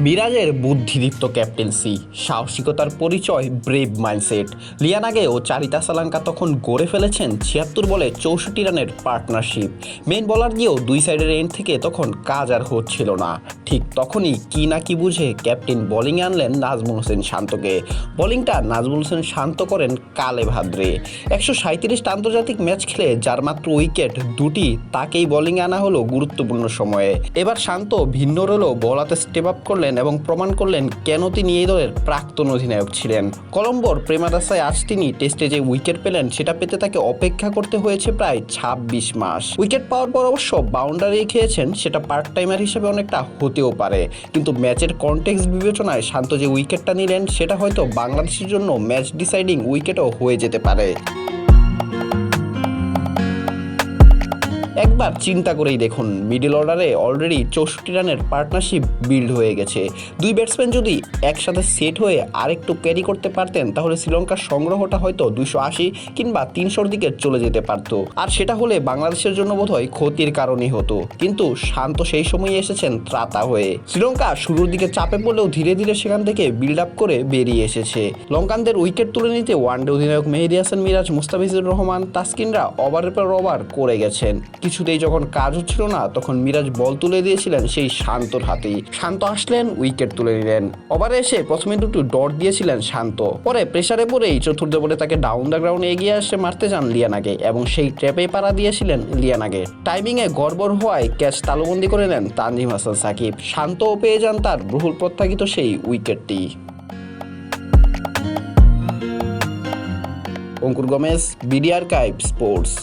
মিরাজের বুদ্ধিদীপ্ত ক্যাপ্টেন্সি, সাহসিকতার পরিচয়, ব্রেভ মাইন্ডসেট। লিয়ানাগে ও চারিতা সালাঙ্কা তখন গড়ে ফেলেছেন ৭৬ বলে ৬৪ রানের পার্টনারশিপ। মেন বলার দিয়েও দুই সাইডের এন্ড থেকে তখন কাজ আর হচ্ছিল না। ঠিক তখনই কি না কি বুঝে ক্যাপ্টেন বোলিংয়ে আনলেন নাজমুল হোসেন শান্তকে। বোলিংটা নাজমুল হোসেন শান্ত করেন কালে ভাদ্রে। ১৩৭টা আন্তর্জাতিক ম্যাচ খেলে যার মাত্র উইকেট দুটি, তাকেই বোলিংয়ে আনা হলো গুরুত্বপূর্ণ সময়ে। এবার শান্ত ভিন্ন রোলেও বলাতে স্টেপ আপ করলেন এবং প্রমাণ করলেন কেন তিনি এই দলের প্রাক্তন অধিনায়ক ছিলেন। কলম্বোর প্রেমাদাসায় আজ তিনি টেস্টে যে উইকেট পেলেন সেটা পেতে তাকে অপেক্ষা করতে হয়েছে প্রায় ২৬ মাস। উইকেট পাওয়ার পর অবশ্য বাউন্ডারি খেয়েছেন, সেটা পার্ট টাইমার হিসেবে অনেকটা হতেও পারে, কিন্তু ম্যাচের কনটেক্সট বিবেচনায় শান্ত যে উইকেটটা নিলেন সেটা হয়তো বাংলাদেশের জন্য ম্যাচ ডিসাইডিং উইকেটও হয়ে যেতে পারে। একবার চিন্তা করেই দেখুন, মিডল অর্ডারে অলরেডি ৬৪ রানের পার্টনারশিপ বিল্ড হয়ে গেছে। দুই ব্যাটসম্যান যদি একসাথে সেট হয়ে আরেকটু ক্যারি করতে পারতেন তাহলে শ্রীলঙ্কার সংগ্রহটা হয়তো ২৮০ কিংবা ৩০০-র দিকে চলে যেতে পারত, আর সেটা হলে বাংলাদেশের জন্য বোধহয় ক্ষতির কারণই হতো। কিন্তু শান্ত সেই সময় এসেছেন ত্রাতা হয়ে। শ্রীলঙ্কা শুরুর দিকে চাপে পড়লেও ধীরে ধীরে সেখান থেকে বিল্ড আপ করে বেরিয়ে এসেছে। লঙ্কানদের উইকেট তুলে নিতে ওয়ানডে অধিনায়ক মেহেদী হাসান মিরাজ, মুস্তাফিজুর রহমান, তাসকিনরা ওভারের পর ওভার করে গেছেন। কিছুতেই যখন কাজ হচ্ছিল না তখন মিরাজ বল তুলে দিয়েছিলেন সেই শান্তর হাতেই। শান্ত আসলেন, উইকেট তুলে নিলেন। ওভারে এসে প্রথমে দুটো ডট দিয়েছিলেন শান্ত, পরে প্রেসারে পড়েই চতুর্থ বলে তাকে ডাউন দ্য গ্রাউন্ডে এগিয়ে আসে মারতে যান লিয়ানাগে এবং সেই ট্র্যাপে পাড়া দিয়েছিলেন লিয়ানাগে। টাইমিংয়ে গড়বড় হওয়ায় ক্যাচ তালুবন্দি করে নেন তানজিম হাসান সাকিব। শান্তও পেয়ে যান তার বহুল প্রত্যাশিত সেই উইকেটটি। অঙ্কুর গমেজ, বিডি আর্কাইভ স্পোর্টস।